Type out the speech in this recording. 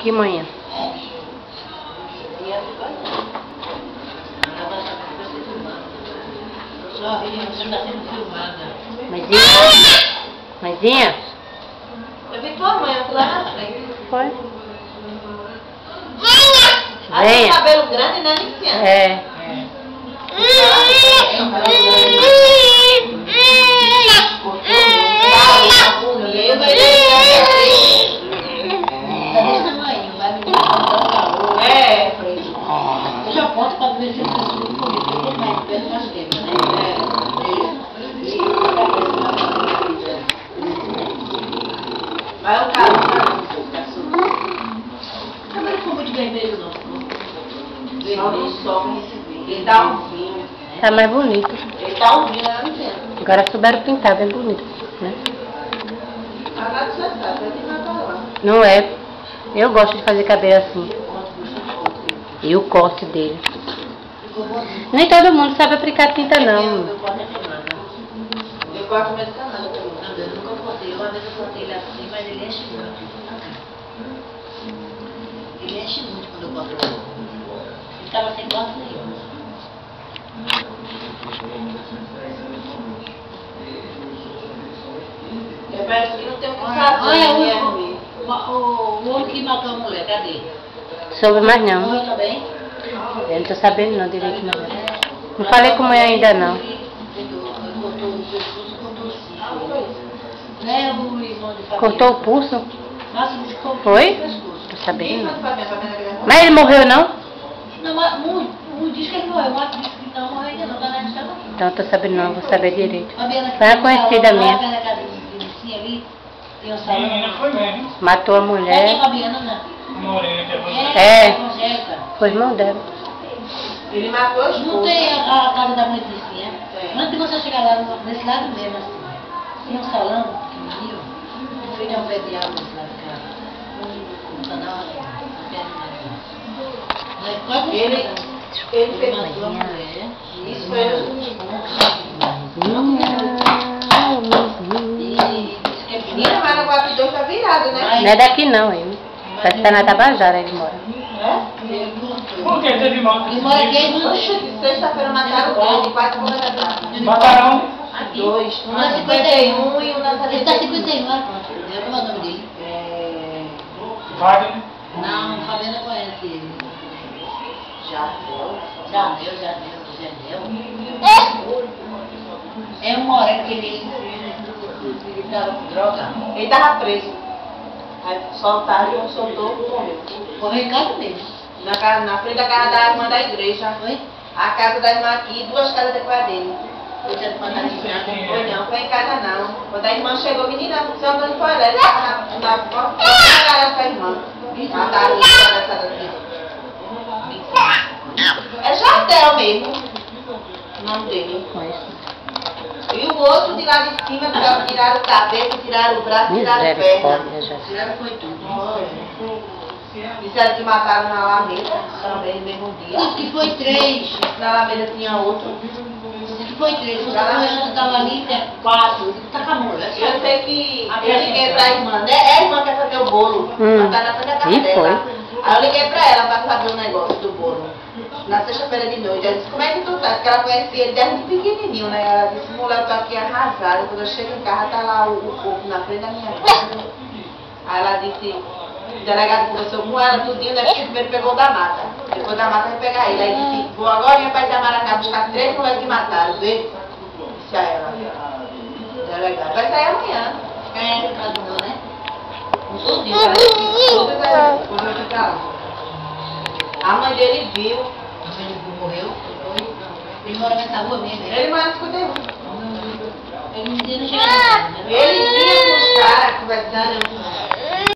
Que manhã? Maisinha? Eu vi tua mãe lá na frente. Foi? Ela tem cabelo grande, né, Luciana? É. Eu já posso para ver se eu consigo comer, porque eu mais perto mais tempo, né? Vai o carro, não vai com muito vermelho, não. Só no sol, ele dá um vinho. Tá mais bonito. Ele dá um vinho, eu não entendo. Agora souberam pintar, bem bonito, né? Agora você sabe, vai ter que matar lá. Não é. Eu gosto de fazer cabelo assim. E o corte dele. Nem todo mundo sabe aplicar tinta, não. Eu corto mesmo canal. Eu nunca cortei. Uma vez eu cortei ele assim, mas ele enche muito. Ele enche muito quando eu corto ele. Ele estava sem corte nenhum. Parece que não tem o que fazer. O homem que matou a mulher, cadê? Soube mais não. Morreu também? Eu não tô sabendo não direito não. Não falei com a mãe ainda não. Cortou o pulso? Foi? Tô sabendo não. Mas ele morreu não? Não, um diz que ele morreu, mas diz que não morreu ainda não, tá na história. Então tô sabendo não, vou saber direito. Foi uma conhecida minha. Ali, Matou a mulher. É. É. Foi irmão dela. Ele matou as Não tem a casa da mãe vizinha. Antes de você chegar lá, nesse lado mesmo, assim, tem um salão pequenininho, tem um pé de água nesse lado de casa. Um canal, ele fez matou a mulher. Isso foi menina, mas no 42 tá virado, né? Não é daqui não, ele. Parece que tá na Tabajara, ele mora. É? Por que teve morte? Ele mora aqui, sexta-feira mataram dois, 4 horas da tarde. Mataram? Dois. Um na 51 e um na 51. Ele tá 51, olha quanto. Como é o nome dele? Wagner? Não, Fabiana conhece ele. Janel. É um moreno que ele tava com droga. Ele tava preso. Aí soltaram e um soltou e morreu. Morreu em casa mesmo. Na frente da casa da irmã da igreja. Foi? A casa da irmã aqui, 2 casas depois dele. Foi em casa não. Quando a irmã chegou, menina, você andou no toalete, na porta da casa da irmã. Mataram o dessa daqui. É Jardel mesmo, o nome dele. E o outro de lá de cima, tiraram o cabelo, tiraram o braço, tiraram a perna. Tiraram foi tudo. Disseram que mataram na Alameda, também no mesmo dia. Diz que foi 3. Na Alameda tinha outro. Diz que foi 3. O outro estava ali, 4. Tá com a mulher. Eu sei que eu liguei pra irmã, né? É a irmã que quer fazer o bolo. Tá na frente da casa dela. Aí eu liguei pra ela pra saber o negócio do bolo. Na sexta-feira de noite, ela disse, como é que tu tá? Porque ela conhecia ele desde pequenininho, né? Ela disse, mulher, eu tô aqui arrasada. Quando eu chego em casa, tá lá o corpo na frente da minha casa. Aí ela disse, o delegado conversou com ela, tudinho, né? Porque primeiro pegou o da mata. Depois da mata vai pegar ele. Aí disse, vou agora ir pra Itamaracá buscar 3 mulheres que mataram, vê? Disse a ela. O delegado vai sair amanhã. É, no caso não, né? Tudinho, todas as coisas que pra lá. A mãe dele viu. Morreu? Ele mora nessa rua mesmo? Ele mora no 51. Ele me dizia no chão. Ele vinha com os caras conversando.